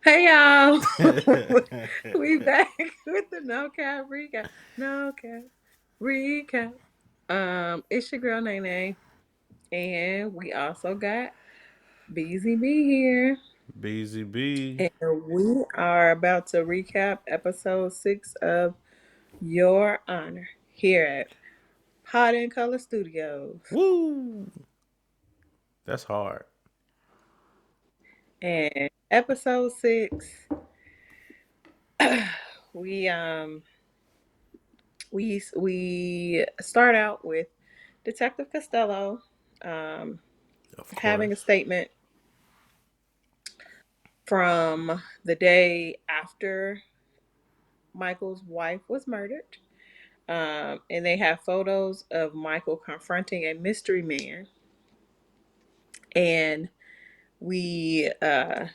Hey y'all, we back with the No Cap Recap. No Cap Recap. It's your girl Nene, and we also got BZB here, BZB. and we are about to recap episode 6 of Your Honor here at Pot and Color Studios. Woo! That's hard. And episode 6, we um we start out with Detective Costello um, Of having a course. statement from the day after Michael's wife was murdered. And they have photos of Michael confronting a mystery man. And we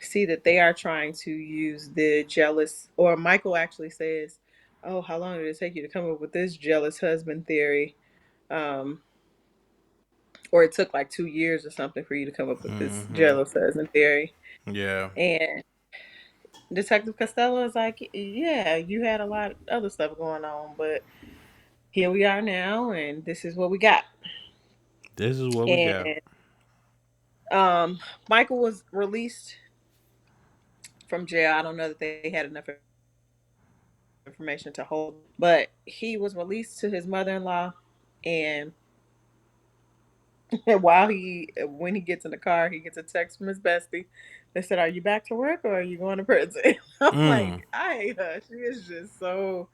see that they are trying to use the jealous, or Michael actually says, "Oh, how long did it take you to come up with this jealous husband theory?" Um, or it took like 2 years or something for you to come up with this Mm-hmm. jealous husband theory. Yeah. And Detective Costello is like, yeah, you had a lot of other stuff going on, but here we are now, and this is what we got. This is what we got. And Michael was released from jail. I don't know that they had enough information to hold, but he was released to his mother-in-law. And when he gets in the car, he gets a text from his bestie. They said, "Are you back to work or are you going to prison?" I'm Mm. like, I hate her. She is just so.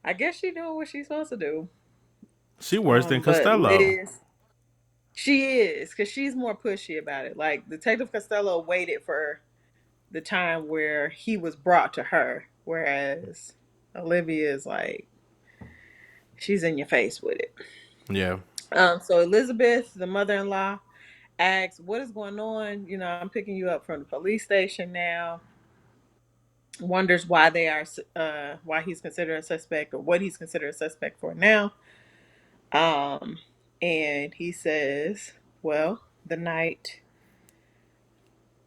I guess she doing what she's supposed to do. She worse than But Costello. She is, because she's more pushy about it. Like, Detective Costello waited for the time where he was brought to her, whereas Olivia is like, she's in your face with it. Yeah. So Elizabeth, the mother-in-law, asks, "What is going on? You know, I'm picking you up from the police station now." Wonders why he's considered a suspect, or what he's considered a suspect for now. Um, and he says, "Well, the night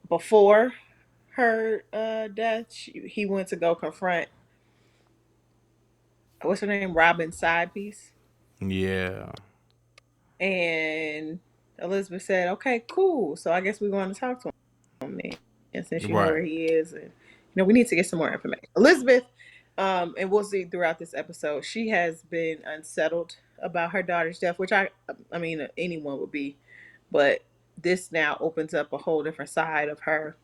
before her death, he went to go confront, what's her name, Robin's side piece." Yeah. And Elizabeth said, "Okay, cool. So I guess we're going to talk to him then, and since you know Right. where he is, and we need to get some more information." Elizabeth, and we'll see throughout this episode, she has been unsettled about her daughter's death, which I mean, anyone would be, but this now opens up a whole different side of her,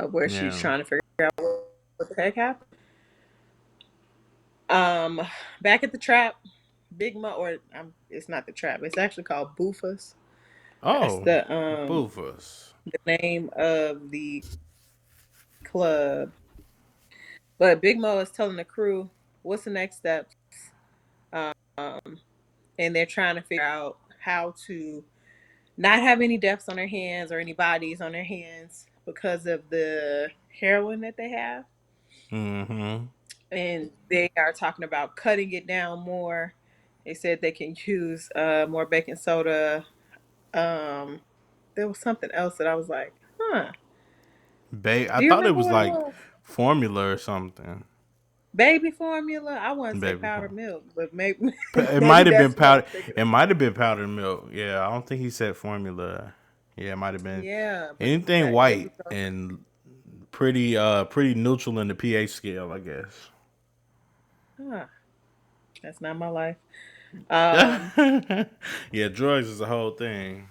where she's Yeah. trying to figure out what the heck happened. Um, Back at the trap, Big Mo, or it's not the trap. It's actually called Bufus. That's Oh. the Boofus. name of the club. But Big Mo is telling the crew what's the next steps, um, and they're trying to figure out how to not have any deaths on their hands or any bodies on their hands because of the heroin that they have. Mm-hmm. And they are talking about cutting it down more. They said they can use more baking soda. Um, there was something else that I was like, huh. I Do you thought it remember was what it like was? formula or something. Baby formula? I want to say Baby powdered formula. milk, but maybe It maybe might have been that's what I'm powder. thinking It of. might have been powdered milk. Yeah, I don't think he said formula. Yeah, it might have been Yeah, but anything that baby white formula. and pretty neutral in the pH scale, I guess. Huh, that's not my life. Um, Yeah, drugs is a whole thing.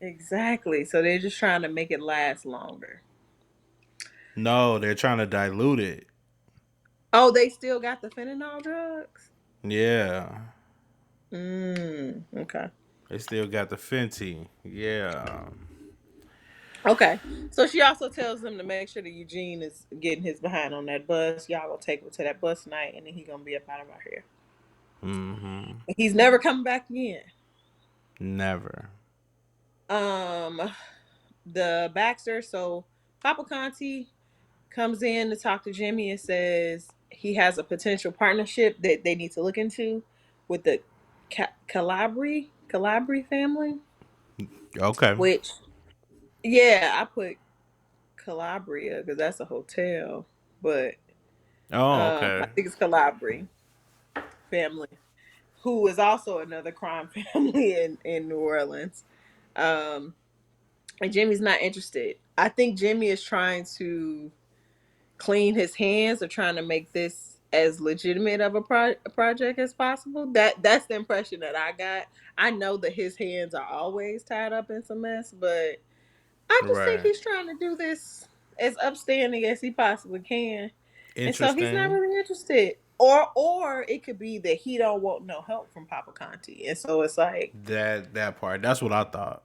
exactly. So they're just trying to make it last longer. No, they're trying to dilute it. Oh, they still got the fentanyl drugs? Yeah, Okay. they still got the Fenty. Yeah, Okay. So she also tells them to make sure that Eugene is getting his behind on that bus. Y'all gonna take him to that bus tonight, and then he gonna be up out of our hair. mm-hmm. He's never coming back again. Never. Um, the Baxter. So Papa Conti comes in to talk to Jimmy and says he has a potential partnership that they need to look into with the Calabri family. Okay. Which, yeah, I put Calabria because that's a hotel, but Oh, I okay. think it's Calabri family, who is also another crime family in New Orleans. Um, and Jimmy's not interested. I think Jimmy is trying to clean his hands or trying to make this as legitimate of a project as possible. That's the impression that I got. I know that his hands are always tied up in some mess, but I just think Right. he's trying to do this as upstanding as he possibly can. And so he's not Interesting. really interested. Or it could be that he don't want no help from Papa Conti. And so it's like, That part. That's what I thought.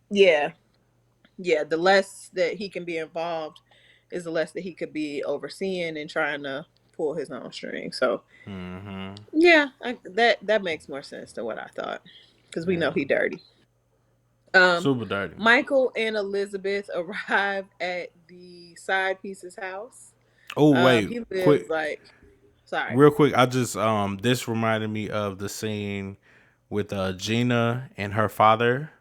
yeah, yeah, the less that he can be involved is the less that he could be overseeing and trying to pull his own string. So Mm-hmm. yeah, that makes more sense than what I thought because we know Yeah. he dirty. Um, Super dirty. Michael and Elizabeth arrive at the side piece's house. Oh wait, He lives quick, like, sorry. real quick. I just this reminded me of the scene with Gina and her father.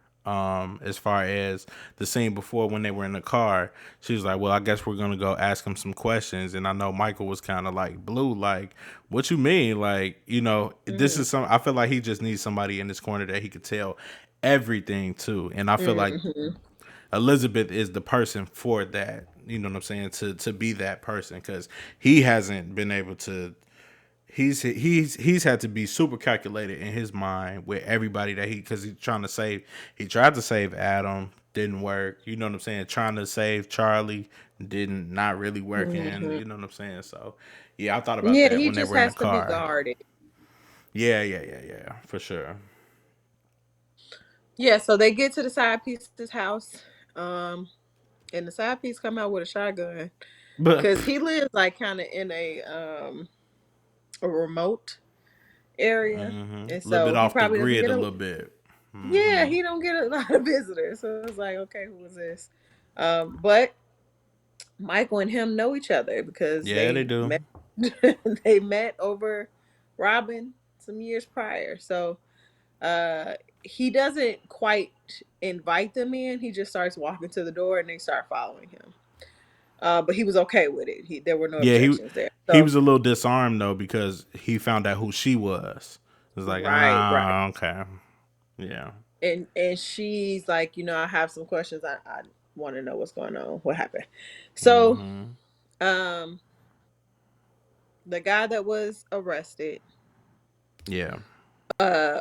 As far as the scene before when they were in the car, she was like, "Well, I guess we're gonna go ask him some questions." And I know Michael was kind of like blue, like, "What you mean? Like, this Mm-hmm. is some." I feel like he just needs somebody in this corner that he could tell everything to, and I feel like Mm-hmm. Elizabeth is the person for that. You know what I'm saying? To be that person because he hasn't been able to. He's had to be super calculated in his mind with everybody that because he's trying to save. He tried to save Adam, didn't work. You know what I'm saying? Trying to save Charlie, didn't not really working. Mm-hmm. You know what I'm saying? So yeah, I thought about Yeah, that he when they just were in the has to be car. guarded. Yeah, for sure. Yeah, so they get to the side piece's house. Um, and the side piece come out with a shotgun But because he lives like kind of in a remote area, a and little bit so he off the probably doesn't grid, get a a little bit. yeah, Hmm. he don't get a lot of visitors. So it's like, okay, who is this? But Michael and him know each other because Yeah, they they do. met they met over Robin some years prior. So uh he doesn't quite invite them in. He just starts walking to the door and they start following him. But he was okay with it. There were no Yeah, he objections there. he So was a little disarmed though because he found out who she was. It was like, right. okay, yeah, And she's like, I have some questions. I want to know what's going on. What happened? So hmm, um the guy that was arrested yeah,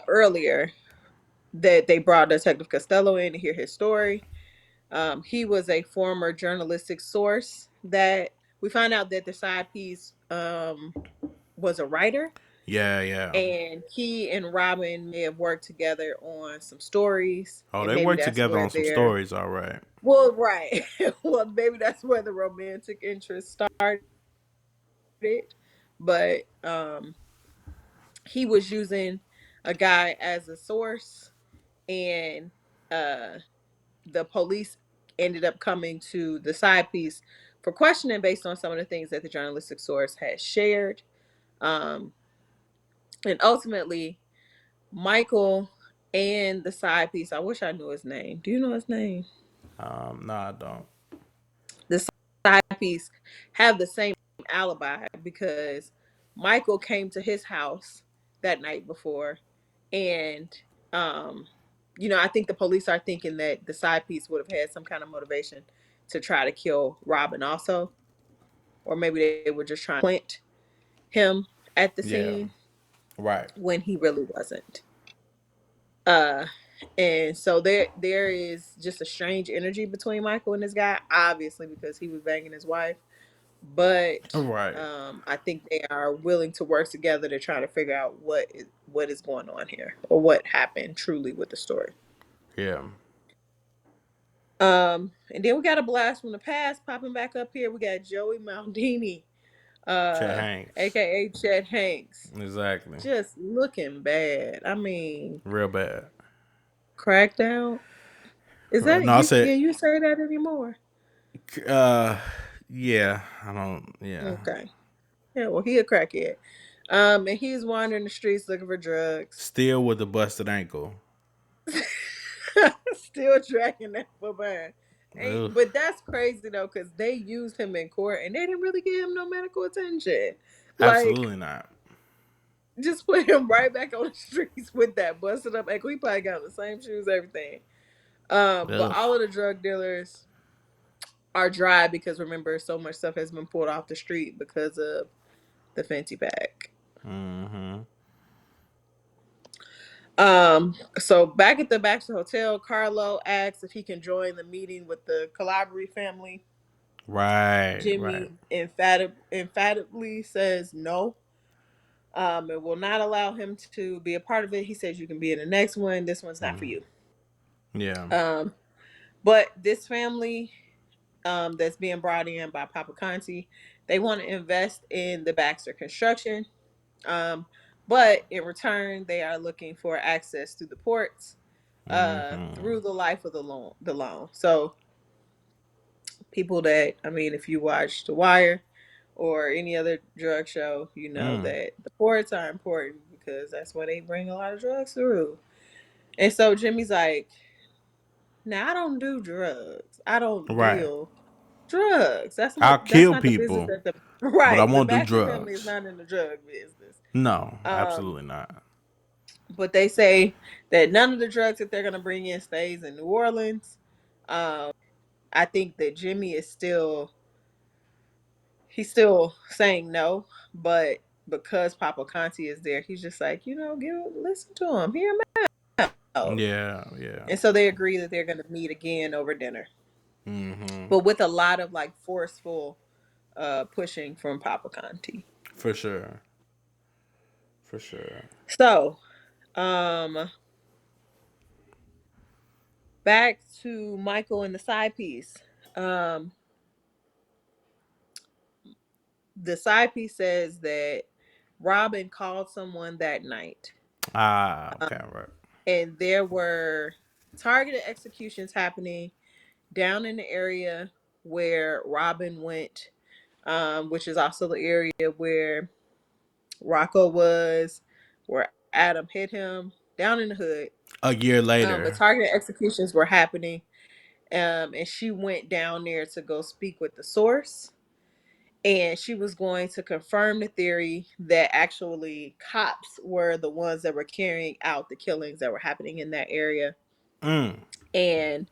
earlier that they brought Detective Costello in to hear his story. He was a former journalistic source that we found out that the side piece was a writer, yeah. and he and Robin may have worked together on some stories, Oh, and they maybe worked that's together where on some they're stories, all right. well, right. Well, maybe that's where the romantic interest started. But he was using a guy as a source, and uh, the police ended up coming to the side piece for questioning based on some of the things that the journalistic source had shared. Um, and ultimately, Michael and the side piece, I wish I knew his name. Do you know his name? No, I don't. The side piece have the same alibi because Michael came to his house that night before, and um I think the police are thinking that the side piece would have had some kind of motivation to try to kill Robin also, or maybe they were just trying to plant him at the Yeah, scene right. when he really wasn't. uh and so there is just a strange energy between Michael and this guy, obviously because he was banging his wife, but Right. I think they are willing to work together to try to figure out what is going on here or what happened truly with the story. Yeah. And then we got a blast from the past popping back up here. We got Joey Maldini, Chet Hanks. aka Chet Hanks, Exactly. just looking bad. I mean, Real bad. cracked out. Is that No, I you? said, Can you say that anymore? uh, yeah. I don't. Yeah. Okay. Yeah. Well, he a crackhead. And he's wandering the streets looking for drugs. Still with the busted ankle. Still dragging that foot behind. Ain't, Ugh, but that's crazy though, because they used him in court and they didn't really give him no medical attention. Like, absolutely not. just put him right back on the streets with that busted up ankle. He probably got the same shoes, everything. But Ugh. all of the drug dealers are dry because remember, so much stuff has been pulled off the street because of the Fenty pack. Mm-hmm. So back at the Baxter Hotel, Carlo asks if he can join the meeting with the Calabri family. Right, right. Jimmy emphatically says no. And will not allow him to be a part of it. He says you can be in the next one. This one's not for Mm. you. Yeah. Um, but this family that's being brought in by Papa Conti, they want to invest in the Baxter construction. Um, but in return, they are looking for access to the ports Mm-hmm. through the life of the loan. So people that, I mean, if you watch The Wire or any other drug show, you know Mm. that the ports are important because that's where they bring a lot of drugs through. And so Jimmy's like, now I don't do drugs. I don't Right. deal drugs. I'll That's kill not the business people, that the but I right. The won't do Baxter family is drugs. not in the drug business. No, Um, absolutely not. but they say that none of the drugs that they're gonna bring in stays in New Orleans. Um, I think that Jimmy is still he's still saying no, but because Papa Conti is there, he's just like, listen to him, hear him out. Yeah, yeah. And so they agree that they're gonna meet again over dinner. Mm-hmm. But with a lot of like forceful pushing from Papa Conti. For sure. For sure. So, um back to Michael and the side piece. Um the side piece says that Robin called someone that night. Ah, Um, okay, right. and there were targeted executions happening down in the area where Robin went, which is also the area where Rocco was, where Adam hit him, down in the hood. A year But later. targeted executions were happening, and she went down there to go speak with the source. And she was going to confirm the theory that actually cops were the ones that were carrying out the killings that were happening in that area. Mm. And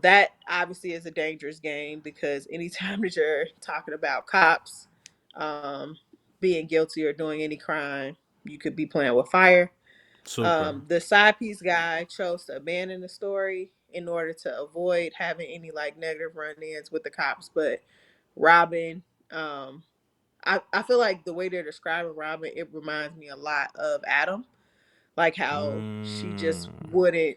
that obviously is a dangerous game because anytime that you're talking about cops um, being guilty or doing any crime, you could be playing with fire. Super. The side piece guy chose to abandon the story in order to avoid having any like negative run-ins with the cops. But Robin, um, I feel like the way they're describing Robin, it reminds me a lot of Adam, like how she just Mm. wouldn't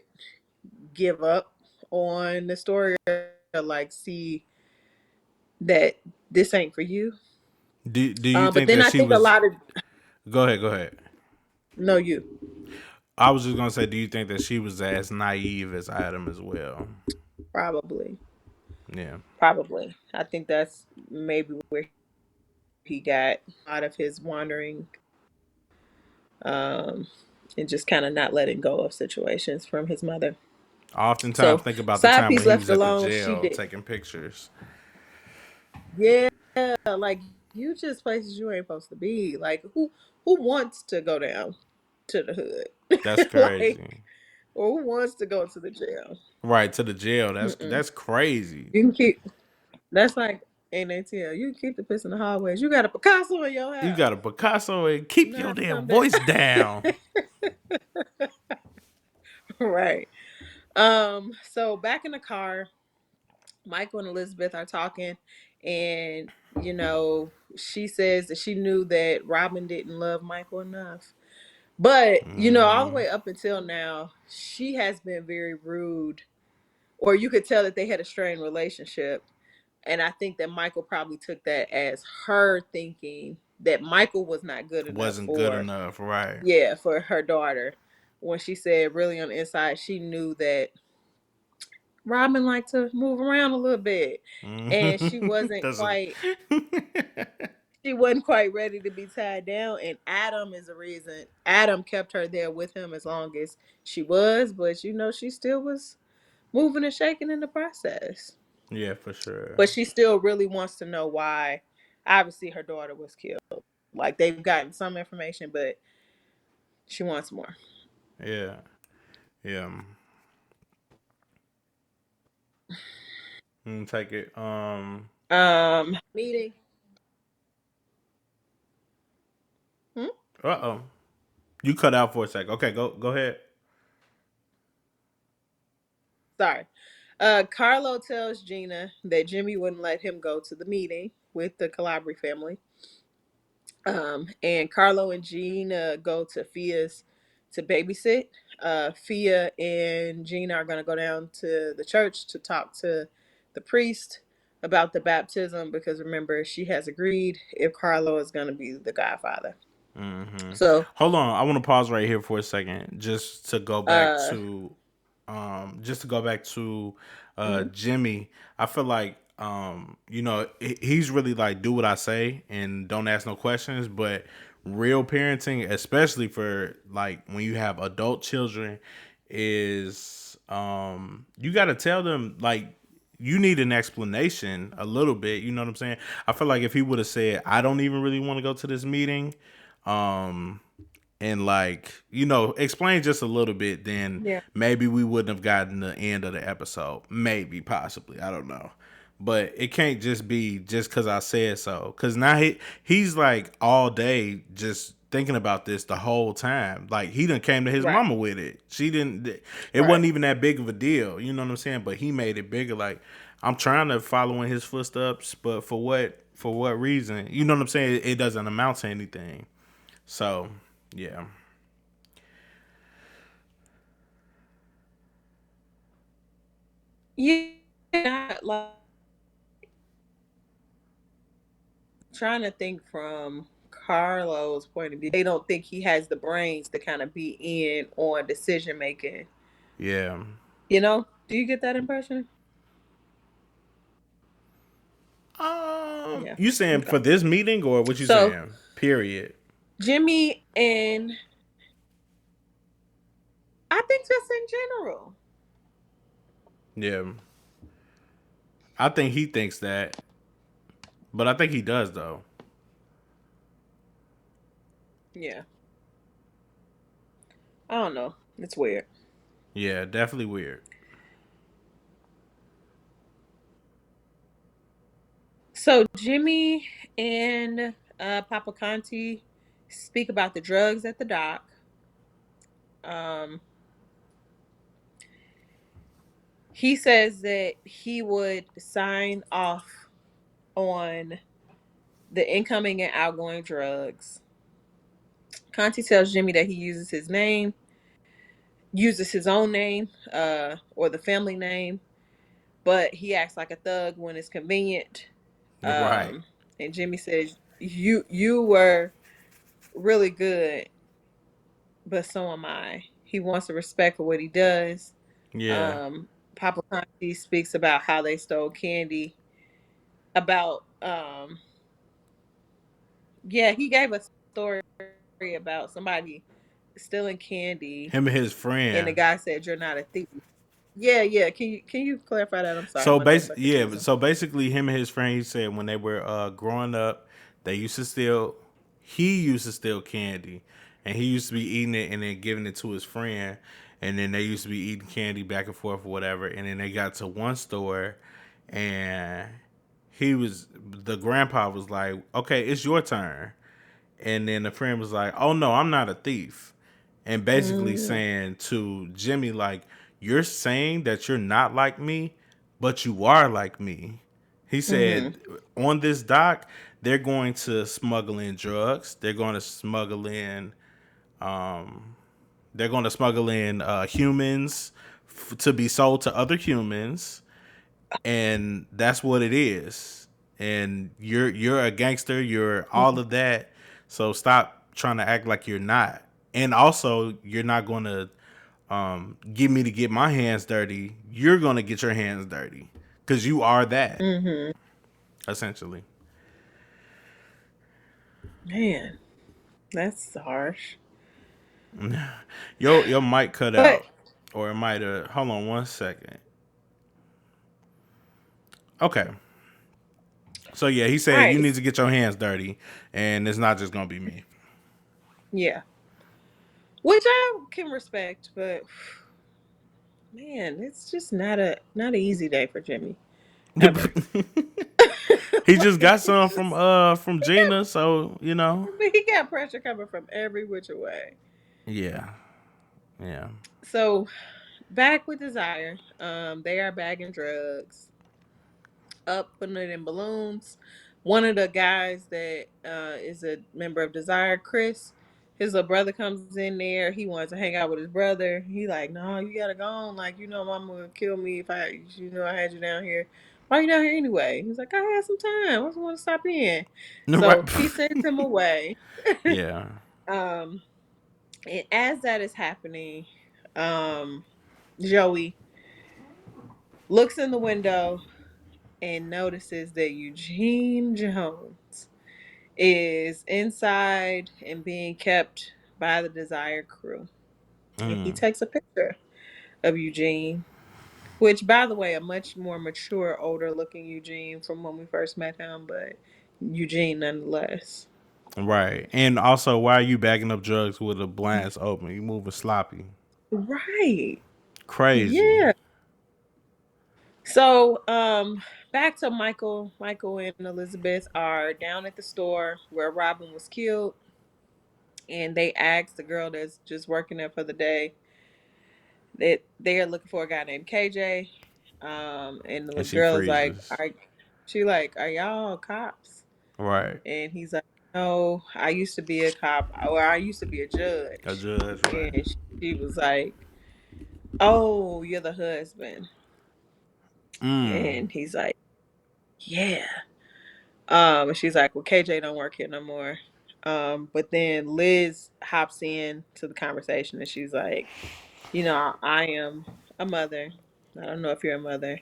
give up on the story or like see that this ain't for you. Do you But think then that I she think a was? lot of Go ahead. Go ahead. no you I was just gonna say, do you think that she was as naive as Adam as well? probably Yeah. probably I think that's maybe where he got out of his wandering um and just kind of not letting go of situations from his mother. I oftentimes So think about the side time piece when he left was at the alone, she jail did. taking pictures. Yeah, like you just places you ain't supposed to be. Like who wants to go down to the That's hood? crazy. Like or who wants to go to the jail? Right to the jail. Mm-mm. That's crazy. You can keep that's like ATL. You can keep the piss in the hallways. You got a Picasso in your You got a house. Picasso and You keep know how your to damn come down. voice down. Right. So back in the car, Michael and Elizabeth are talking, and she says that she knew that Robin didn't love Michael enough. But, all the Mm-hmm. way up until now, she has been very rude, or you could tell that they had a strained relationship. And I think that Michael probably took that as her thinking that Michael was not good enough Wasn't good for, enough, right? yeah, for her daughter. When she said, really on the inside, she knew that Robin liked to move around a little bit. And That's a, she wasn't quite ready to be tied down. And Adam is the reason. Adam kept her there with him as long as she was, but she still was moving and shaking in the process. Yeah, for sure. But she still really wants to know why. Obviously, her daughter was killed. Like they've gotten some information, but she wants more. Yeah, yeah. Take it. Meeting. Hmm? Oh, you cut out for a sec. Okay, go ahead. Sorry. Carlo tells Gina that Jimmy wouldn't let him go to the meeting with the Calabri family. And Carlo and Gina go to Fia's to babysit. Fia and Gina are going to go down to the church to talk to the priest about the baptism because remember, she has agreed if Carlo is going to be the godfather. Hmm. So, Hold on, I want to pause right here for a second, uh, just to go back to mhm. Jimmy. I feel like he's really like do what I say and don't ask no questions, but real parenting, especially for like when you have adult children, is you got to tell them like you need an explanation a little bit. You know what I'm saying? I feel like if he would have said, I don't even really want to go to this meeting, um, and like, explain just a little bit, then Yeah, maybe we wouldn't have gotten the end of the episode. Maybe, possibly. I don't know. But it can't just be just because I said so. Because now he's like all day just thinking about this the whole time. Like he done came to his right, mama with it. She didn't. It right. wasn't even that big of a deal. You know what I'm saying? But he made it bigger. Like I'm trying to follow in his footsteps, but for what? For what reason? You know what I'm saying? It doesn't amount to anything. So yeah. Yeah, like trying to think from Carlo's point of view. They don't think he has the brains to kind of be in on decision making. Yeah. Do you get that impression? Yeah. You saying Okay. for this meeting or what you So saying? Period. Jimmy and I think just in general. Yeah. I think he thinks that, but I think he does though. Yeah. I don't know. It's weird. Yeah, definitely weird. So Jimmy and Papa Conti speak about the drugs at the dock. Um, he says that he would sign off on the incoming and outgoing drugs. Conti tells Jimmy that he uses his own name, or the family name, but he acts like a thug when it's convenient. Right. And Jimmy says, "You were really good, but so am I." He wants the respect for what he does. Yeah. Um, Papa Conti speaks about how they stole candy. About yeah, he gave a story about somebody stealing candy, Him and his and the friend. guy said, "You're not a thief." Yeah, yeah. Can you clarify that? I'm sorry, my notes are confusing. So basically him and his friend, he said when they were growing up, they used to steal he used to steal candy, and he used to be eating it and then giving it to his friend, and then they used to be eating candy back and forth or whatever, and then they got to one store, and the grandpa was like, okay, it's your turn, and then the friend was like, oh no, I'm not a thief, and basically Mm, saying to Jimmy like, you're saying that you're not like me, but you are like me. He mm-hmm. said on this dock, they're going to smuggle in drugs. Um, they're going to smuggle in humans to be sold to other humans, and that's what it is. And you're a gangster. You're all of that. So stop trying to act like you're not. And also, you're not going to get me to get my hands dirty. You're going to get your hands dirty because you are that Mm-hmm. essentially. Man, that's harsh. Your mic cut But out, or it might have. Hold on one second. Okay. So yeah, he said you Right. need to get your hands dirty, and it's not just gonna be me. Yeah. Which I can respect, but man, it's just not an easy day for Jimmy. Ever. He just Like, got some from Gina, so you know. he got pressure coming from every which way. Yeah, yeah. So back with Desire. They are bagging drugs, up putting it in balloons. One of the guys that is a member of Desire, Chris, his little brother comes in there. He wants to hang out with his brother. He like, no, you gotta go on. Like, mama would kill me if I had you down here. Why you down here anyway? He's like, I had some time. I just want to stop in. Right. So he sends him away. Yeah. um, and as that is happening, um, Joey looks in the window and notices that Eugene Jones is inside and being kept by the Desire crew. And he Mm. takes a picture of Eugene, which, by the way, a much more mature, older looking Eugene from when we first met him, but Eugene nonetheless. Right. And also, why are you bagging up drugs with a blast open? You moving sloppy. Right. Crazy. Yeah. So, back to Michael. Michael and Elizabeth are down at the store where Robin was killed, and they asked the girl that's just working there for the day that they are looking for a guy named KJ. And the And she girl is like, freezes. Are y'all cops?" Right. And he's like, "No, I used to be a cop, or I used to be a A judge." judge, right. And she was like, "Oh, you're the husband." Mm. And he's like, "Yeah." And she's like, "Well, KJ don't work here no more." But then Liz hops in to the conversation and she's like, I am a mother. I don't know if you're a mother,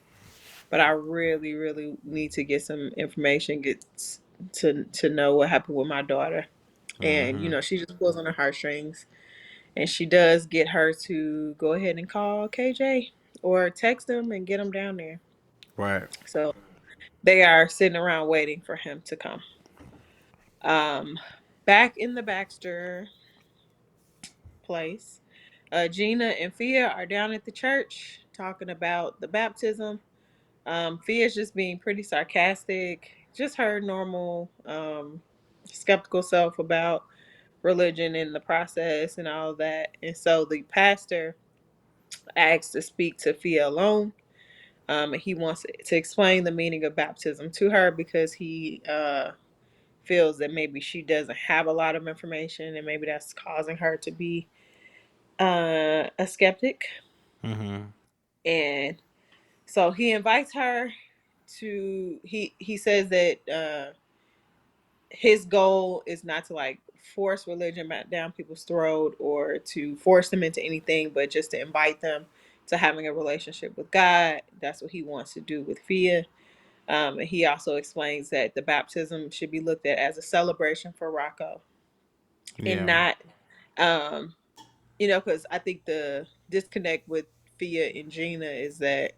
but I really, really need to get some information, to know what happened with my daughter. And Mm-hmm. she just pulls on her heartstrings, and she does get her to go ahead and call KJ or text him and get him down there. Right. So they are sitting around waiting for him to come. Um, Back in the Baxter place, Gina and Fia are down at the church talking about the baptism. Fia's just being pretty sarcastic, just her normal skeptical self about religion and the process and all that. And so the pastor asks to speak to Fia alone. And he wants to explain the meaning of baptism to her because he feels that maybe she doesn't have a lot of information and maybe that's causing her to be a skeptic. Mm-hmm. And so he invites her to he says that his goal is not to like force religion back down people's throat or to force them into anything, but just to invite them to having a relationship with God. That's what he wants to do with Fia. And he also explains that the baptism should be looked at as a celebration for Rocco and Yeah. not, um, because I think the disconnect with Fia and Gina is that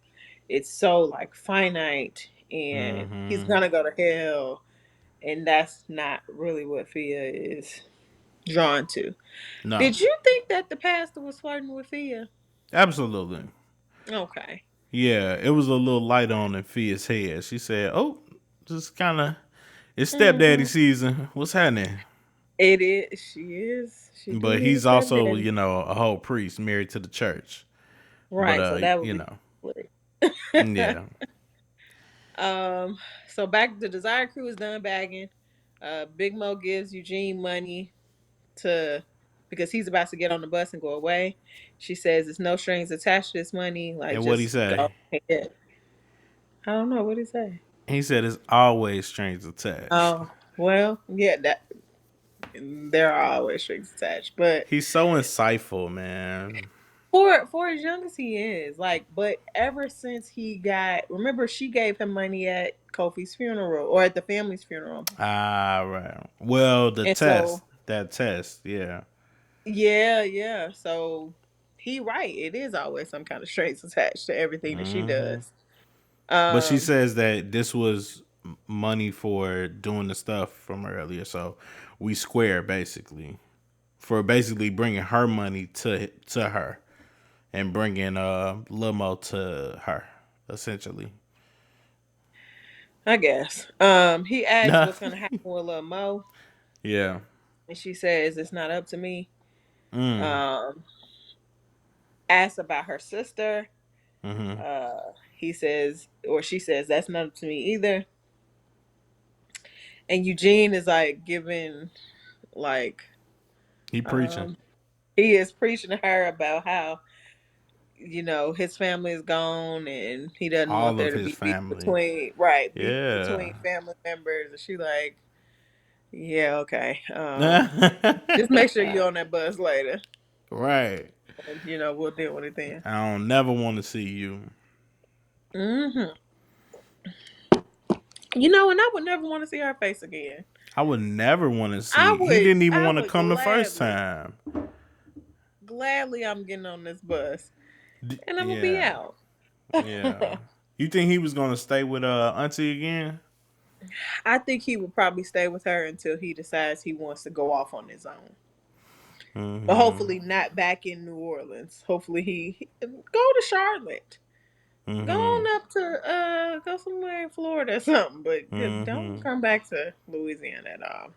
it's so like finite and he's Mm-hmm. gonna go to hell, and that's not really what Fia is drawn to. No. Did you think that the pastor was flirting with Fia? Absolutely. Okay. Yeah, it was a little light on in Fia's head. She said, "Oh, just kind of it's stepdaddy Hmm. season. What's happening?" It is. She is. She do But need a he's also, stepdaddy. a whole priest married to the church. But Right. So that would you be know, split. yeah, um. So back the Desire Crew is done bagging. Big Mo gives Eugene money to because he's about to get on the bus and go away. She says there's no strings attached to this money. Like and what he just go say? ahead. I don't know what he say. He said it's always strings attached. Oh well, yeah. That there are always strings attached, but He's so insightful, man. for as young as he is, like, but ever since he got, remember she gave him money at Kofi's funeral or at the family's funeral, Ah, right. Well, and so that test, yeah. yeah, yeah. So he right, it is always some kind of strings attached to everything that she Mm-hmm. does. But she Um, says that this was money for doing the stuff from earlier, so we square basically for basically bringing her money to her and bringing Lil Mo to her essentially. I guess. He asked what's gonna happen with Lil Mo, Yeah. and she says it's not up to me. Mm. Um, asked about her sister. Mm-hmm. He says, or she says, that's not up to me either. And Eugene is like giving, like, He preaching. um, he is preaching to her about how his family is gone and he doesn't want All there of to his be beef family. between right beef Yeah. between family members. And she like, yeah, okay. Just make sure you're on that bus later, Right. and we'll deal with it then. I don't never want to see you. Hmm. And I would never want to see her face again. I would never want to I see. He would, didn't even I want to would come the first gladly, time. gladly, I'm getting on this bus, and I'm gonna be Yeah. out. Yeah. You think he was gonna stay with Auntie again? I think he would probably stay with her until he decides he wants to go off on his own. But Mm-hmm. hopefully not back in New Orleans. Hopefully he go to Charlotte. Go Mm-hmm. on up to go somewhere in Florida or something, but don't Mm-hmm. come back to Louisiana at all.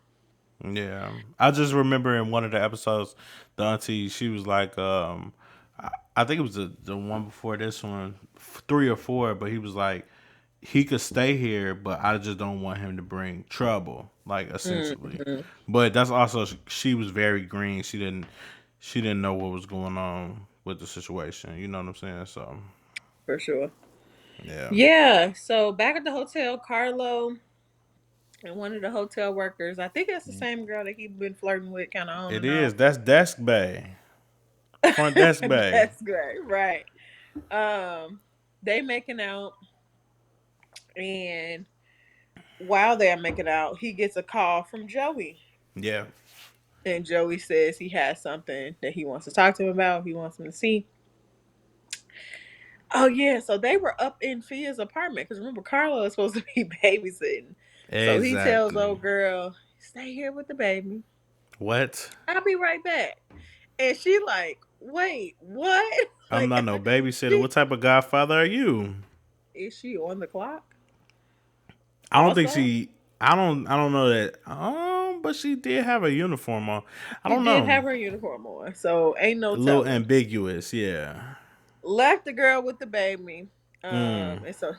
Yeah. I just remember in one of the episodes, the auntie, she was like, I think it was the one before this one, 3 or 4, but he was like, he could stay here, but I just don't want him to bring trouble, like essentially. Hmm. But that's also she was very green. She didn't know what was going on with the situation. You know what I'm saying? So For sure. yeah, Yeah. So back at the hotel, Carlo and one of the hotel workers, I think that's the same girl that he's been flirting with kind of on it and is. off. That's desk bay, front desk bay. That's great. Right. Um, they making out, and while they're making out, he gets a call from Joey. Yeah, And Joey says he has something that he wants to talk to him about. He wants him to see. Oh yeah, so they were up in Fia's apartment because remember Carlo is supposed to be babysitting. So he tells exactly. old girl, "Stay here with the baby. What? I'll be right back." And she like, "Wait, what?" I'm Like, not no babysitter. she What type of godfather are you? is she on the clock? I don't think Also, she. I don't know that. But she did have a uniform on. I she don't did know. have her uniform on, so ain't no A little telling. ambiguous. Yeah. Left the girl with the baby. Mm. And so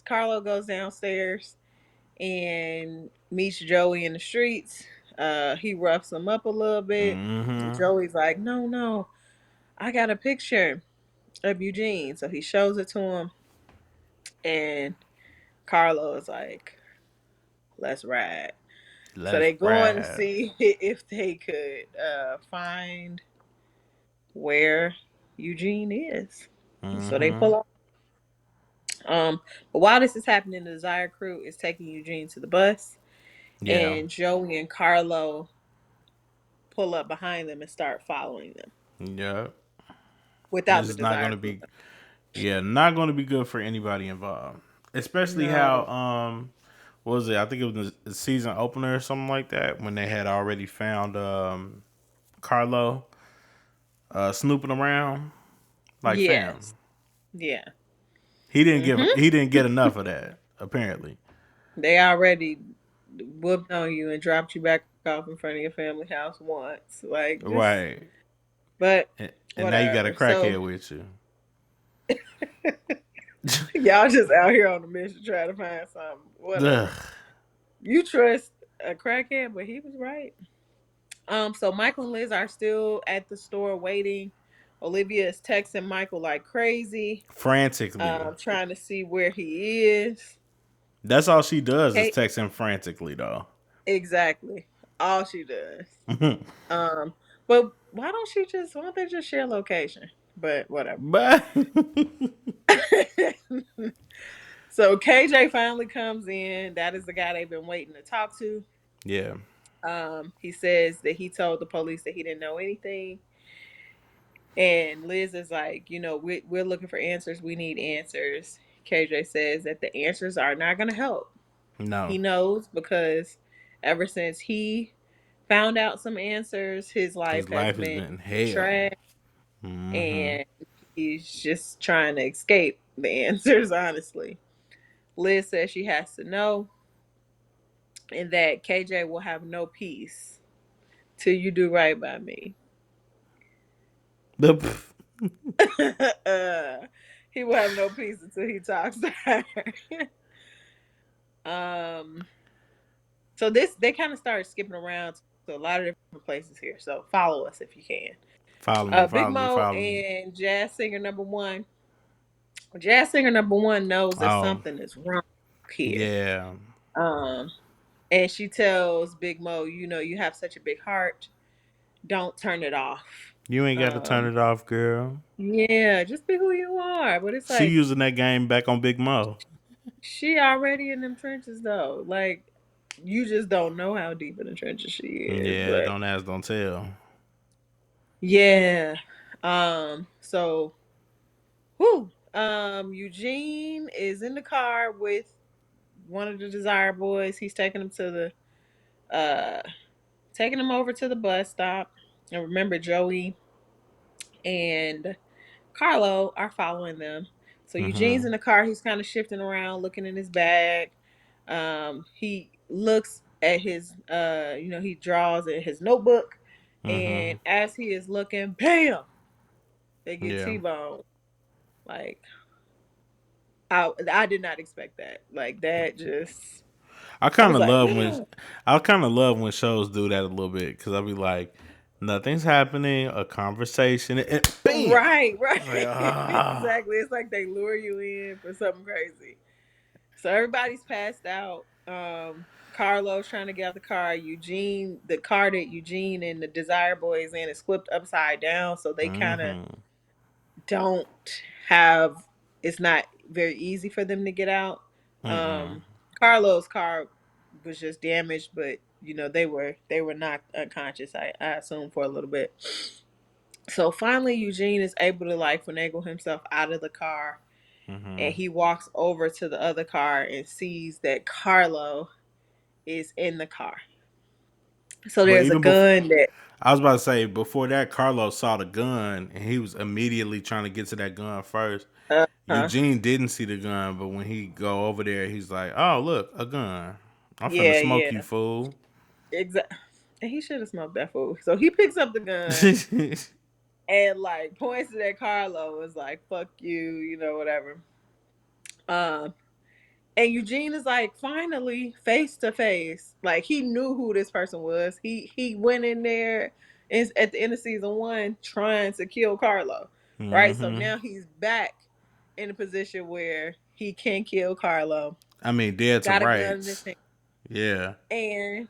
Carlo goes downstairs and meets Joey in the streets. He roughs him up a little bit. And Mm-hmm. Joey's like, no, no, I got a picture of Eugene. So he shows it to him. And Carlo is like, let's ride. So Let's they going to ride. see if they could find where Eugene is. So they Mm-hmm. pull up. But while this is happening, the Desire crew is taking Eugene to the bus. Yeah. And Joey and Carlo pull up behind them and start following them Yeah. without This the is not Desire gonna crew. be. Yeah, not gonna be good for anybody involved. Especially how No. what was it? I think it was the season opener or something like that when they had already found Carlo snooping around. Like, fam, Yes. Yeah. Hmm. he didn't get enough of that apparently. They already whooped on you and dropped you back off in front of your family house once. Like, just, Right. but And now you got a whatever. So crackhead with you. y'all just out here on a mission trying to find something. Ugh. Whatever. You trust a crackhead, but he was right. So Michael and Liz are still at the store waiting. Olivia is texting Michael like crazy, Frantically. trying to see where he is. That's all she does is Kate, text him frantically though. exactly. All she does. Um, but why don't they just share location? But whatever. But So KJ finally comes in. That is the guy they've been waiting to talk to. yeah. He says that he told the police that he didn't know anything. And Liz is like, we're looking for answers. We need answers. KJ says that the answers are not going to help. No, He knows because ever since he found out some answers, his life his has life has been been hell. trash, Mm-hmm. and he's just trying to escape the answers, honestly. Liz says she has to know, and that KJ will have no peace till you do right by me. The He will have no peace until he talks to her. um, so this they kind of started skipping around to a lot of different places here. So follow us if you can. follow me, Big follow me, Mo follow me. and Jazz Singer number one. Jazz Singer number one knows that Oh, something is wrong here. yeah. Um, and she tells Big Mo, you know, you have such a big heart. Don't turn it off. You ain't got to turn Um, it off, girl. yeah, just be who you are. But it's She like using that game back on Big Mo. she already in them trenches though. Like you just don't know how deep in the trenches she is. Yeah, But don't ask, don't tell. yeah. So whew. Eugene is in the car with one of the Desire boys. He's taking him to the taking him over to the bus stop. And remember Joey and Carlo are following them. So Eugene's Mm-hmm. in the car. He's kind of shifting around, looking in his bag. He looks at his, he draws in his notebook. Mm-hmm. And as he is looking, bam, they get Yeah. T-bone. Like, I did not expect that. Like, that just, I I kind was of like, love when I kind of love when shows do that a little bit because I'll be like, nothing's happening, a conversation, and bam. right, It's like, right. ah. Exactly. It's like they lure you in for something crazy. So everybody's passed out. Carlo's trying to get out the car. The car that Eugene and the Desire Boys in is flipped upside down, so they kind of Mm-hmm. don't have. It's not very easy for them to get out. Mm-mm. Um, Carlo's car was just damaged, but they were knocked unconscious. I assume for a little bit. So finally, Eugene is able to like finagle himself out of the car, Mm-hmm. and he walks over to the other car and sees that Carlo is in the car. So But there's a even before, gun that I was about to say, before that, Carlos saw the gun and he was immediately trying to get to that gun first. huh. Eugene didn't see the gun, but when he go over there, he's like, "Oh, look, a gun! I'm finna Yeah, smoke you, yeah. fool!" Exactly. And he should have smoked that fool. So he picks up the gun and like points it at Carlo, is like, fuck you, whatever. Um and Eugene is like finally face to face. Like he knew who this person was. He went in there at the end of season one trying to kill Carlo. Right? So Mm-hmm. now he's back in a position where he can kill Carlo. I mean, dead to Got a gun in his rights. hand. Yeah, And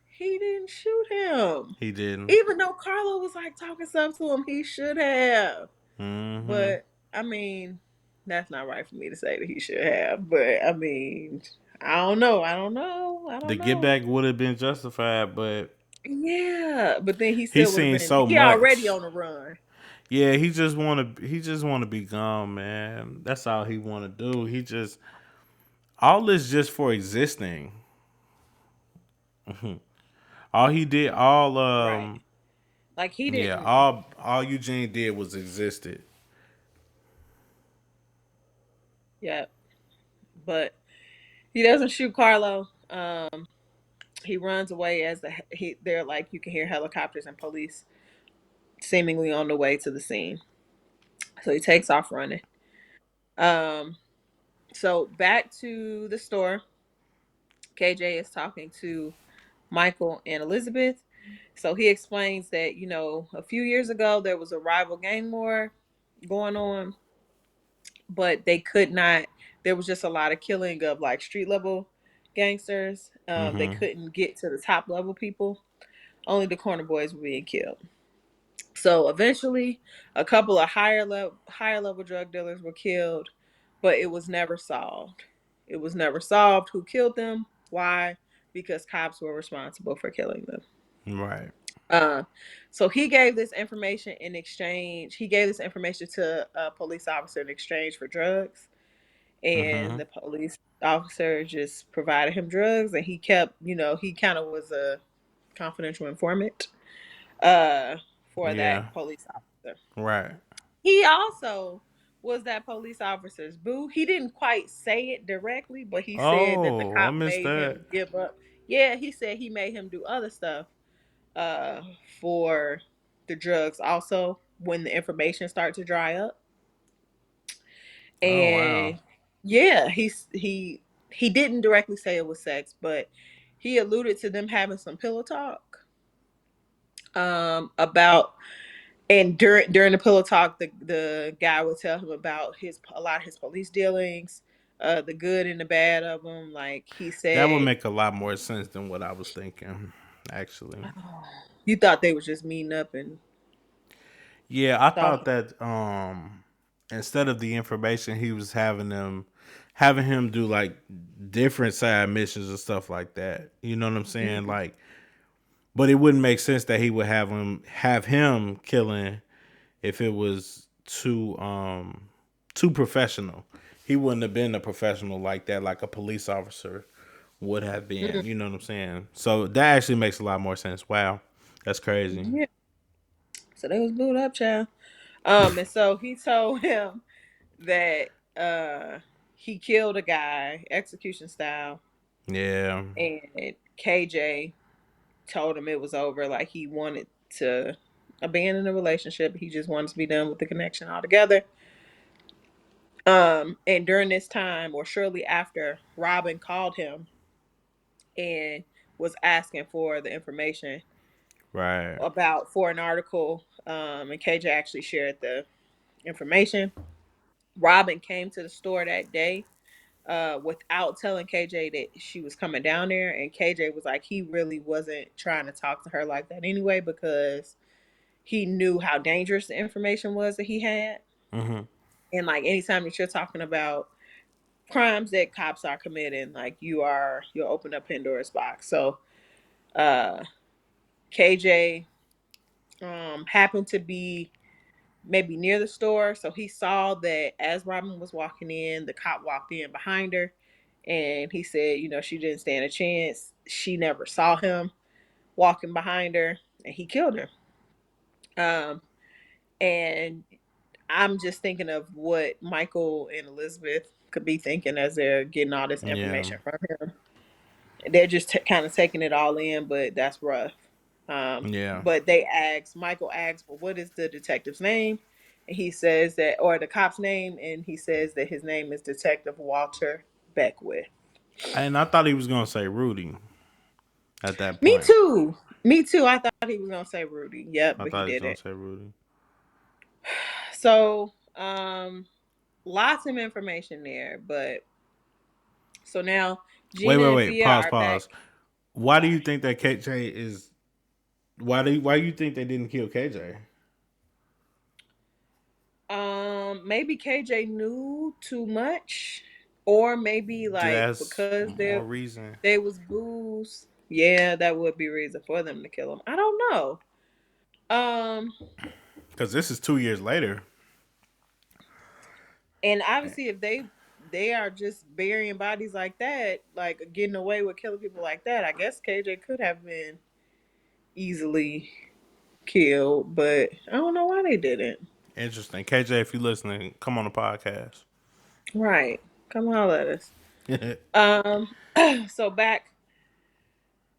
he didn't shoot him. he didn't. Even though Carlo was like talking stuff to him, he should have. Mm-hmm. But I mean, that's not right for me to say that he should have. But I mean, I don't know. I don't know. I The don't get know. back would have been justified, but Yeah, but then he he's still would have seen been. so He already much. on the run. Yeah, he just wanna be gone, man. That's all he wanna do. He just all this just for existing. All he did, all Right. Like he yeah, didn't. all Eugene did was existed. Yeah, but he doesn't shoot Carlo. He runs away as they're like you can hear helicopters and police seemingly on the way to the scene. So he takes off running. Um, so back to the store. KJ is talking to Michael and Elizabeth. So he explains that, a few years ago there was a rival gang war going on, but they could not, there was just a lot of killing of like street level gangsters. They Mm-hmm. couldn't get to the top level people. Only the corner boys were being killed. So eventually, a couple of higher level drug dealers were killed, but it was never solved. It was never solved who killed them. Why? Because cops were responsible for killing them. Right. Uh, so he gave this information in exchange. He gave this information to a police officer in exchange for drugs, and Mhm. the police officer just provided him drugs, and he kept, he kind of was a confidential informant uh, for that Yeah. police officer. Right. He also was that police officer's boo. He didn't quite say it directly, but he said that the Oh, I cop missed made that. him give up. Yeah, he said he made him do other stuff uh, for the drugs also when the information started to dry up. Oh wow. And yeah, he didn't directly say it was sex, but he alluded to them having some pillow talk about, and during the pillow talk, the guy would tell him about his a lot of his police dealings, the good and the bad of them. Like he That would said, make a lot more sense than what I was thinking, actually. oh, you thought they was just meeting up and Yeah, I thought talking. that instead of the information he was having him do like different side missions and stuff like that. You know what I'm saying? Mhm. Like, but it wouldn't make sense that he would have him killing if it was too professional. He wouldn't have been a professional like that, like a police officer would have been. Mhm. You know what I'm saying? So that actually makes a lot more sense. Wow, that's crazy. Yeah. So they was booed up, child. And so he told him that he killed a guy, execution style, Yeah. and KJ told him it was over. Like he wanted to abandon the relationship. He just wanted to be done with the connection altogether. And during this time, or shortly after, Robin called him and was asking for the information Right. about for an article. And KJ actually shared the information. Robin came to the store that day without telling KJ that she was coming down there. And KJ was like, he really wasn't trying to talk to her like that anyway, because he knew how dangerous the information was that he had. Hmm. And like anytime that you're talking about crimes that cops are committing, like you'll open up Pandora's box. So uh KJ happened to be maybe near the store. So he saw that as Robin was walking in, the cop walked in behind her, and he said, she didn't stand a chance. She never saw him walking behind her, and he killed her. Um, and I'm just thinking of what Michael and Elizabeth could be thinking as they're getting all this Yeah. information from him. They're just kind of taking it all in, but that's rough. Yeah. But Michael asks, well, what is the detective's name? And he says that, or the cop's name, and he says that his name is Detective Walter Beckwith. And I thought he was gonna say Rudy at that Me point. too. Me too. I thought he was gonna say Rudy. Yep, I but he thought he was did gonna it. say Rudy. So, lots of information there. But so now Wait, Gina wait, and wait. Fia Pause, are back. pause. Why do Why? you think that KJ is? Why you think they didn't kill KJ? Maybe KJ knew too much, or maybe like That's because more reason. they was booze. Yeah, that would be reason for them to kill him. I don't know. Um, Because this is 2 years later. and obviously, if they are just burying bodies like that, like getting away with killing people like that, I guess KJ could have been easily killed, but I don't know why they didn't. Interesting. KJ, if you're listening, come on the podcast. Right? Come on, let us. So back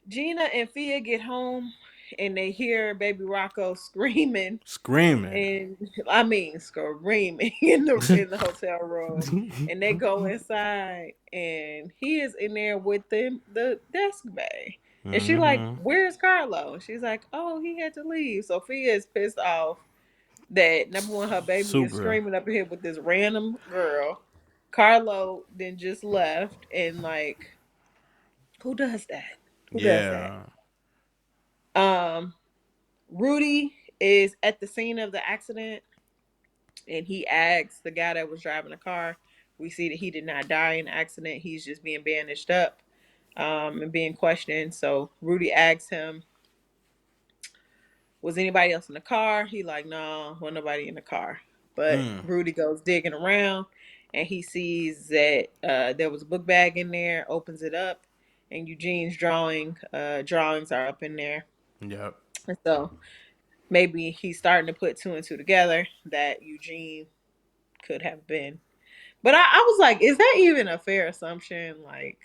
Gina and Fia get home and they hear baby Rocco screaming, Screaming. and I mean screaming in the hotel room. And they go inside and he is in there with the desk bag. And she like, Hmm. where's Carlo? And she's like, oh, he had to leave. Sophia is pissed off that number one, her baby is Super. screaming up in here with this random girl. Carlo then just left, and like, who does that? Who does that? Yeah. Um, Rudy is at the scene of the accident, and he asks the guy that was driving the car. We see that he did not die in the accident. He's just being bandaged up, and being questioned. So Rudy asks him, was anybody else in the car? He like, no, wasn't nobody in the car. But Mm. Rudy goes digging around, and he sees that there was a book bag in there. Opens it up, and Eugene's drawings are up in there. Yep. And so maybe he's starting to put two and two together that Eugene could have been. But I was like, is that even a fair assumption? Like,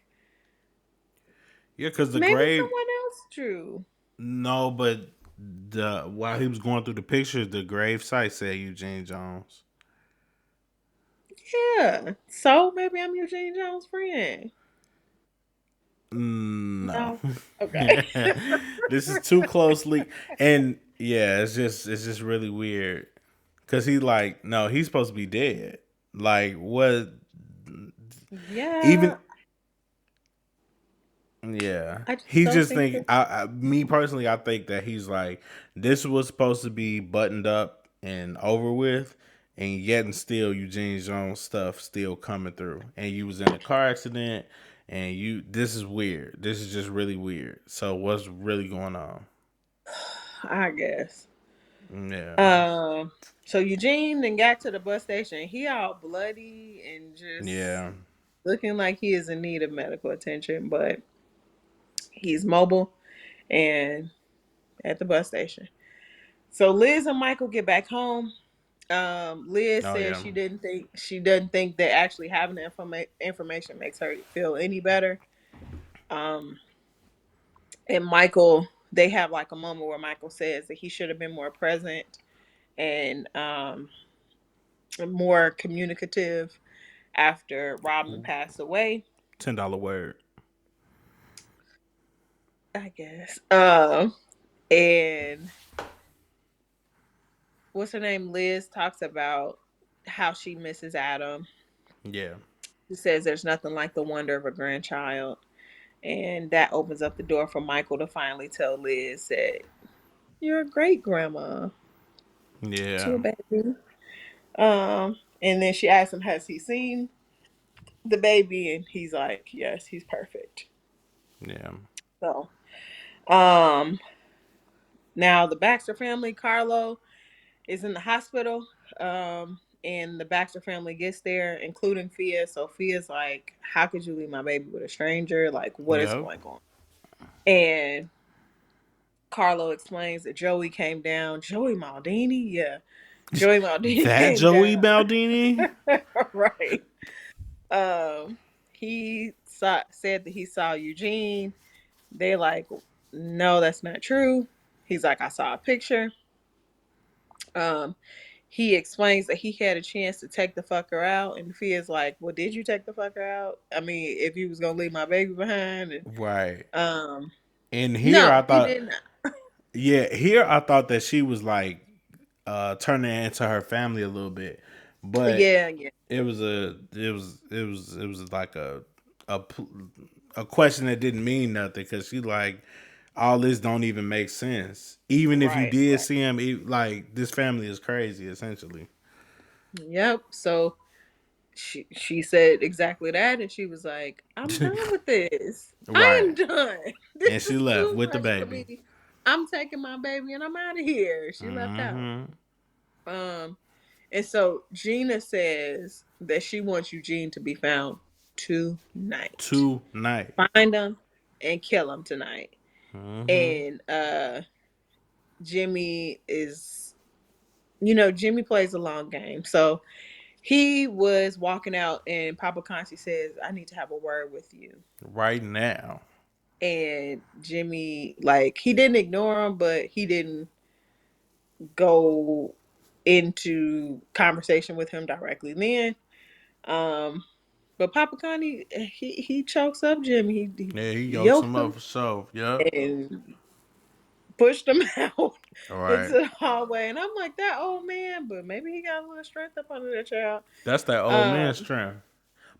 Yeah, because the maybe grave. someone else drew. No, but the while he was going through the pictures, the grave site said Eugene Jones. Yeah. So maybe I'm Eugene Jones' friend. No. No. Okay. This is too closely, and yeah, it's just really weird because he like no, he's supposed to be dead. Like what? Yeah. Even yeah, I just he don't just think think that. me personally, I think that he's like this was supposed to be buttoned up and over with, and yet and still Eugene Jones stuff still coming through, and you was in a car accident, and you this is weird. This is just really weird. So what's really going on? I guess. Yeah, Um. So Eugene then got to the bus station. He all bloody and just yeah, looking like he is in need of medical attention, but he's mobile and at the bus station. So Liz and Michael get back home. Liz oh says yeah, she doesn't think that actually having the information makes her feel any better. Um, and Michael, they have like a moment where Michael says that he should have been more present and more communicative after Robin passed away. $10 word. I guess. And what's her name? Liz talks about how she misses Adam. Yeah, She says there's nothing like the wonder of a grandchild. And that opens up the door for Michael to finally tell Liz that you're a great grandma to yeah, a baby. And then she asks him, has he seen the baby? And he's like, yes, he's perfect. yeah. So, um, now the Baxter family, Carlo is in the hospital. And the Baxter family gets there, including Fia. So Fia's like, how could you leave my baby with a stranger? Like, what is Yep. going on? And Carlo explains that Joey came down. Joey Maldini? Yeah. Joey Maldini That came Joey down. Baldini? Right. He said that he saw Eugene. They like, no, that's not true. He's like, I saw a picture. Um, he explains that he had a chance to take the fucker out, and Fia's like, well, did you take the fucker out? I mean, if you was gonna leave my baby behind, and Right. um, And here I no, he thought, didn't. yeah, here I thought that she was like turning into her family a little bit, but Yeah, yeah, it was like a a question that didn't mean nothing because she like all this don't even make sense. Even if you right, did right. see him, like this family is crazy essentially. Yep. So she said exactly that, and she was like, I'm done with this. I Right. am done. And This she is left too with the much for baby. me. I'm taking my baby and I'm out of here. She left out. Mm-hmm. Um, and so Gina says that she wants Eugene to be found tonight. Tonight. Find him and kill him tonight. Mm-hmm. And Jimmy is, Jimmy plays a long game. So he was walking out, and Papa Conti says, I need to have a word with you. Right now. And Jimmy, like, he didn't ignore him, but he didn't go into conversation with him directly then. Um, but Papa Conti, he chokes up Jimmy. Yeah, he He yoked him yoked up him for sure. Yep. and pushed him out All into right. the hallway. And I'm like, that old man, but maybe he got a little strength up under that child. That's that old man Um, strength.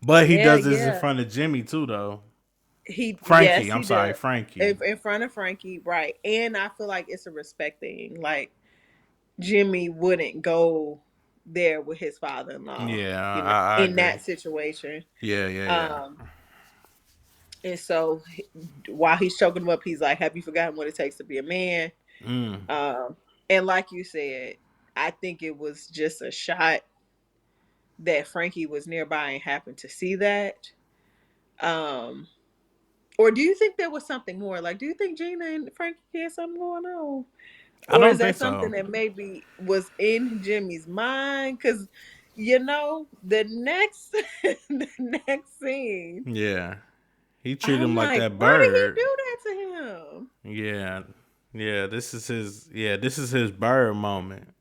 But he yeah, does this in yeah. front of Jimmy too, though. Yes, Frankie, I'm he sorry, does. Frankie. In front of Frankie, right. And I feel like it's a respect thing. Like Jimmy wouldn't go there with his father-in-law, Yeah, I in agree. that situation. Yeah, yeah, yeah. Um, and so while he's choking him up, he's like, have you forgotten what it takes to be a man? Mm. Um, and like you said, I think it was just a shot that Frankie was nearby and happened to see that. Um, or do you think there was something more? Like, do you think Gina and Frankie had something going on? I Or is don't that think something so. that maybe was in Jimmy's mind? Because, you know, the next the next scene, Yeah, he treated I'm him like like, that why did he bird. do that to him? Yeah, yeah. This is his. Yeah, this is his bird moment.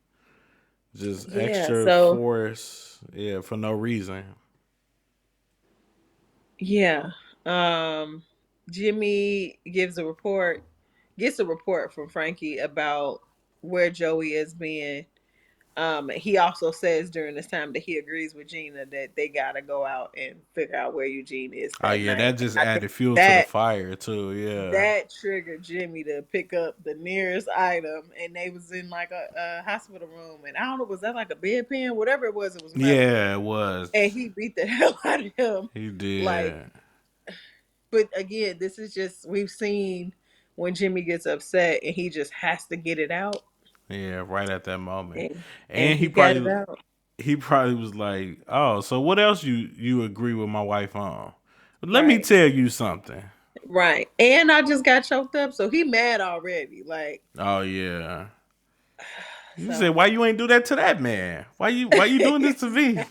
Just Yeah, extra so force. Yeah, for no reason. yeah. Jimmy gets a report from Frankie about where Joey is being. He also says during this time that he agrees with Gina that they gotta go out and figure out where Eugene is Oh that yeah, that night. just And I think added fuel to the that fire too. Yeah, that triggered Jimmy to pick up the nearest item, and they was in like a hospital room, and I don't know, was that like a bedpan, whatever it was medical, yeah, it was. and he beat the hell out of him, He like. did. But again, this is just we've seen when Jimmy gets upset and he just has to get it out, Yeah, right at that moment, and and he got it out. he probably was like, "Oh, so what else you agree with my wife on? Let me Right. tell you something." Right. And I just got choked up, so he mad already. Like, Oh yeah. You said, so why you ain't do that to that man? Why you doing this to me?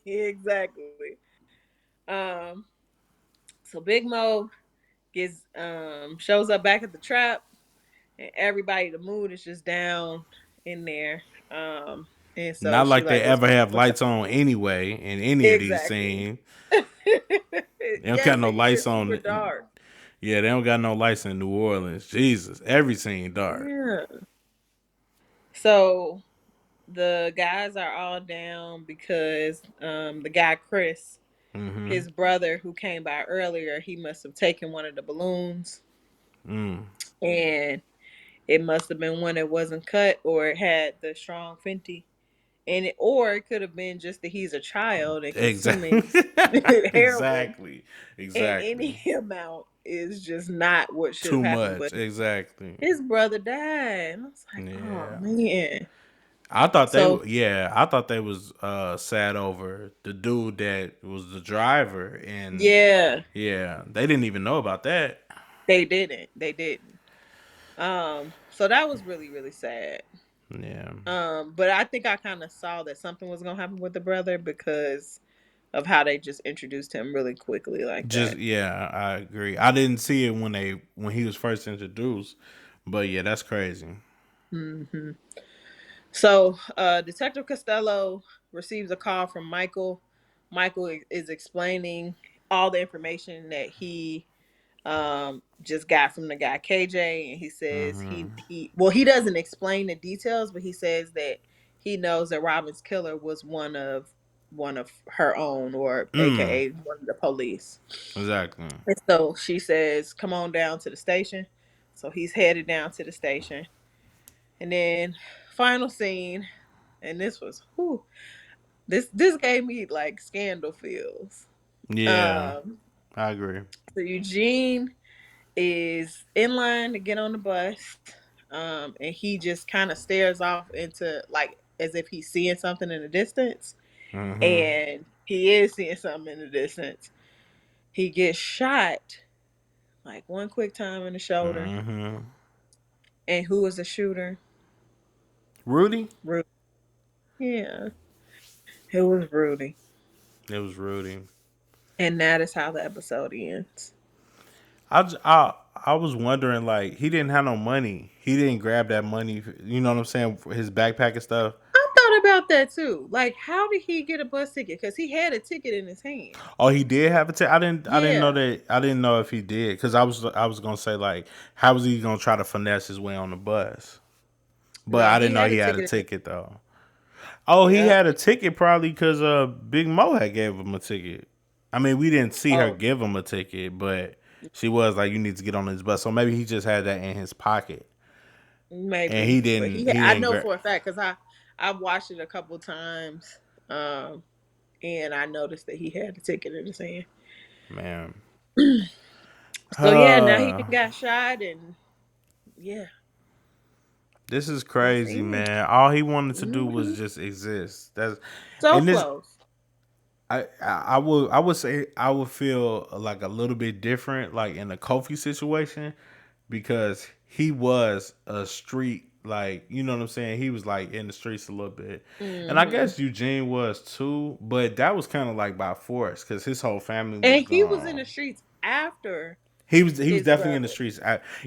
exactly. Um, so Big Mo gets shows up back at the trap, and everybody, the mood is just down in there. Um, and so Not she like they like, ever have what's lights on anyway in any of these exactly. scenes. They don't got Yes, no it lights gets super on. dark. Yeah, they don't got no lights in New Orleans. Jesus, every scene dark. Yeah. So the guys are all down because the guy Chris, Mm-hmm. his brother who came by earlier, he must have taken one of the balloons, Mm. and it must have been one that wasn't cut or it had the strong Fenty. Or it could have been just that he's a child and Exactly. consuming heroin Exactly. in Exactly. any amount is just not what should have Too happened. much. But Exactly. his brother died. And I was like, oh Yeah. man. I thought So I thought they was sad over the dude that was the driver, and yeah, yeah, they didn't even know about that. they didn't. They didn't. So that was really, really sad. Yeah. But I think I kind of saw that something was gonna happen with the brother because of how they just introduced him really quickly like Just that. yeah, I agree. I didn't see it when he was first introduced, but yeah, that's crazy. Hmm. So, Detective Costello receives a call from Michael. Michael is explaining all the information that he just got from the guy KJ, and he says Mm-hmm. he doesn't explain the details, but he says that he knows that Robin's killer was one of her own, or Mm, AKA one of the police. exactly. And so she says, "Come on down to the station." So he's headed down to the station, and then final scene, and this was whew, this gave me like scandal feels. Yeah, Um, I agree. so Eugene is in line to get on the bus, and he just kind of stares off into like as if he's seeing something in the distance, Mm-hmm. and he is seeing something in the distance. He gets shot like one quick time in the shoulder, Mm-hmm. and who was the shooter? Rudy? Rudy. Yeah, it was Rudy, It was Rudy. and that is how the episode ends. I was wondering, like, he didn't have no money. He didn't grab that money. You know what I'm saying? For his backpack and stuff. I thought about that too. Like, how did he get a bus ticket? Because he had a ticket in his hand. Oh, he did have a ticket. I didn't know Yeah. that. I didn't know if he did because I was gonna say like, how was he gonna try to finesse his way on the bus? But No, I he didn't know had a he had a ticket in his ticket though. Oh, he Yep. had a ticket probably because Big Mo had gave him a ticket. I mean, we didn't see her Oh, give him a ticket, but she was like, "You need to get on this bus." So maybe he just had that in his pocket, and maybe. he But didn't. He I didn't know grab. for a fact because I watched it a couple times, um, and I noticed that he had a ticket in his hand. Man, So yeah, now he uh, got shot, and yeah, this is that's crazy, it. man. All he wanted to do was Hmm. just exist. That's So and this close. I would say I would feel like a little bit different, like in the Kofi situation, because he was a street, like, you know what I'm saying. He was like in the streets a little bit, and I Hmm. guess Eugene was too, but that was kind of like by force because his whole family was And he was in gone. the streets after He was his definitely in the brother. streets.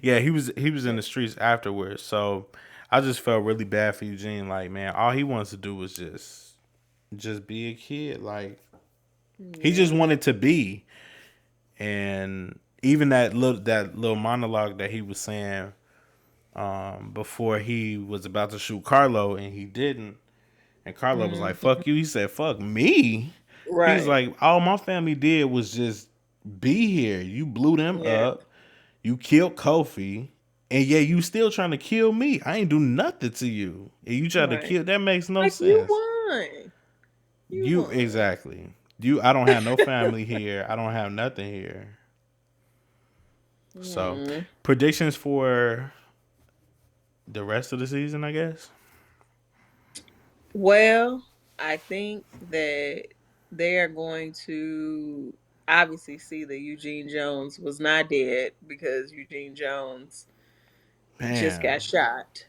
Yeah, he was in the streets afterwards. So I just felt really bad for Eugene. Like, man, all he wants to do was just be a kid. Like, he just Yeah. wanted to be. And even that little monologue that he was saying before he was about to shoot Carlo and he didn't, and Carlo was like, Hmm. "Fuck you." He said, "Fuck me." He's Right. like, "All my family did was just be here. You blew them Yeah. up. You killed Kofi." And yeah, you still trying to kill me. I ain't do nothing to you. And you try to Right. kill, that makes no Like you sense. won. You You won. exactly. I don't have no family here. I don't have nothing here. So, Hmm. predictions for the rest of the season, I guess. Well, I think that they are going to obviously see that Eugene Jones was not dead because Eugene Jones just got Man, shot.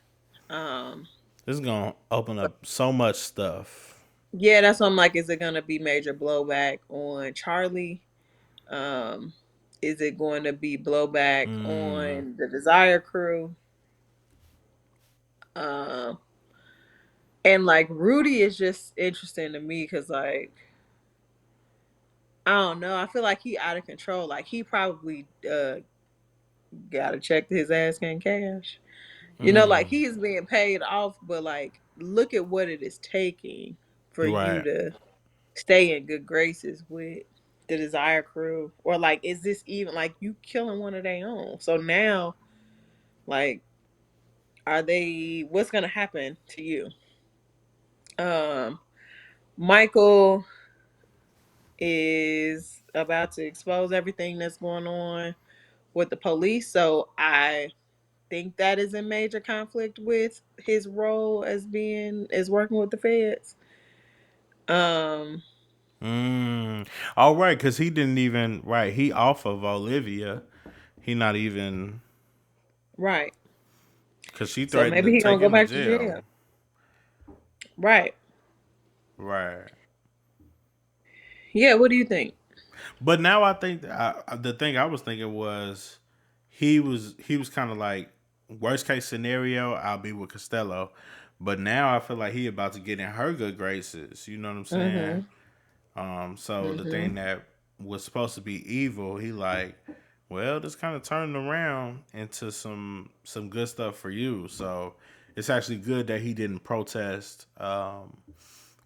Um, this is gonna open up so much stuff. yeah, that's what I'm like. Is it going to be major blowback on Charlie? Um, is it going to be blowback Mm, on the Desire crew? Um, and like Rudy is just interesting to me because like I don't know. I feel like he out of control. Like he probably gotta check his ass getting cash. You know, mm, like he is being paid off, but like look at what it is taking for you right. to stay in good graces with the Desire crew. Or like is this even like you killing one of their own? So now, like, are they what's gonna happen to you? Um Michael is about to expose everything that's going on with the police. So I think that is in major conflict with his role as being as working with the feds. Um, All right, because he didn't even right. He off of Olivia. He not even right. because she So threatened to maybe he take gonna go him to back to jail. jail. Right. Right. Yeah. What do you think? But now I think the thing I was thinking was he was kind of like worst case scenario. I'll be with Costello, but now I feel like he about to get in her good graces. You know what I'm saying? Mm-hmm. So the Mm-hmm. thing that was supposed to be evil, he like, well, this kind of turned around into some good stuff for you. So it's actually good that he didn't protest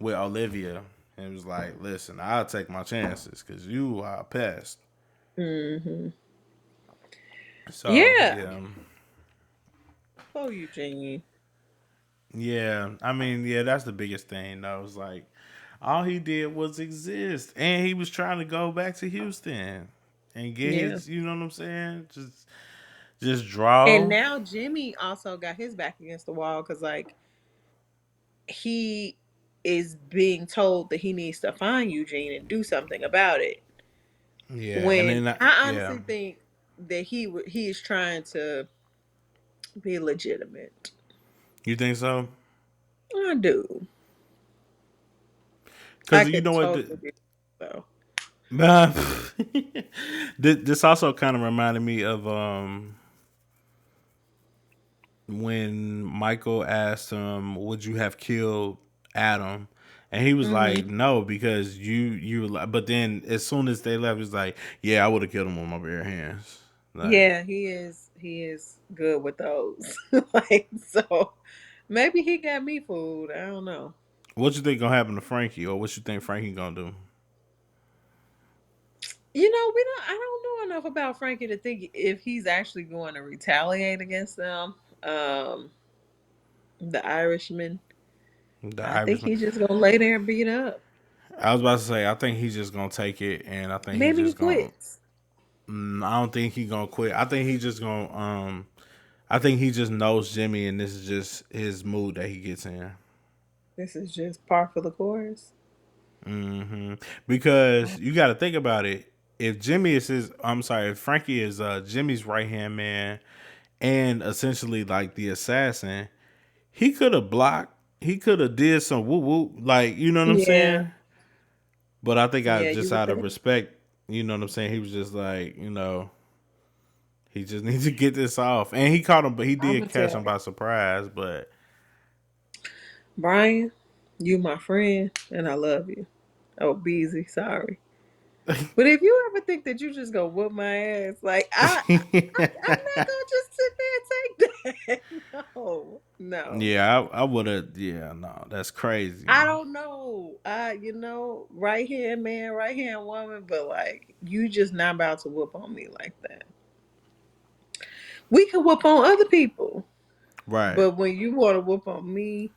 with Olivia and was like, listen, I'll take my chances because you are a pest. Mm-hmm. So Yeah. yeah, Oh, Eugene. yeah. I mean, yeah, that's the biggest thing. Though, was like all he did was exist, and he was trying to go back to Houston and get Yeah. his. You know what I'm saying? Just And draw. now Jimmy also got his back against the wall because like he is being told that he needs to find Eugene and do something about it. Yeah, and When then I yeah, honestly think that he is trying to be legitimate. you think so? I do. I Because you could know what? totally be so. Nah, this also kind of reminded me of when Michael asked him, "Would you have killed Adam?" And he was like, Hmm. "No, because you." But then as soon as they left, he's like, "Yeah, I would have killed him with my bare hands." Like, Yeah, he is good with those. Like so maybe he got me fooled. I don't know. what you think gonna happen to Frankie, or what you think Frankie gonna do? You know, we don't I don't know enough about Frankie to think if he's actually going to retaliate against them. The Irishman. The I think Irishman. he's just gonna lay there and beat up. I was about to say, I think he's just gonna take it, and I think he's Maybe he just gonna. quits. I don't think he gonna quit. I think he just gonna. I think he just knows Jimmy, and this is just his mood that he gets in. This is just par for the course. Hmm. Because you got to think about it. If Jimmy is if Frankie is Jimmy's right hand man and essentially like the assassin, he could have blocked. He could have did some whoop whoop, like you know what I'm Yeah, saying. But I think I yeah, you just would out of think. respect, you know what I'm saying. He was just like, he just needs to get this off, and he caught him, but he I'm did gonna catch tell him by surprise. But Brian, you my friend, and I love you. Oh, Beezy, sorry. But if you ever think that you just gonna whoop my ass, like I'm not gonna just sit there and take that. No, no. yeah, I would have. Yeah, no, that's crazy. I don't know. Right hand man, right hand woman, but like you just not about to whoop on me like that. We can whoop on other people, Right, but when you want to whoop on me,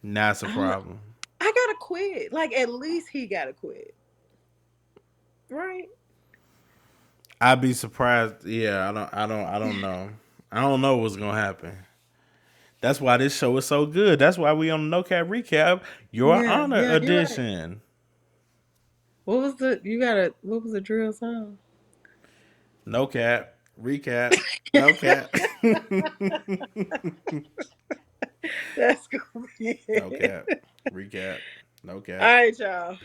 that's a I'm problem. I gotta quit. Like at least he gotta quit, right? I'd be surprised. Yeah, I don't know. I don't know what's gonna happen. That's why this show is so good. That's why we on the No Cap Recap, Your Yeah, Honor yeah, you're right. edition. What was the drill song? No Cap Recap. No Cap. That's gonna be No it. Cap Recap. No All Cap. right, y'all.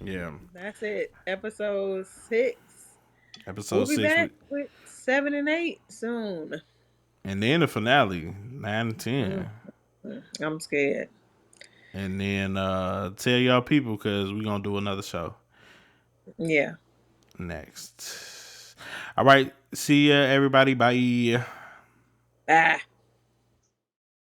Yeah. That's it. Episode 6. We'll Episode be 6. back with 7 and 8 soon. And then the finale, 9 and Mm, 10. I'm scared. And then tell y'all people because we're going to do another show Yeah. next. All right. See ya, everybody. Bye. Ah.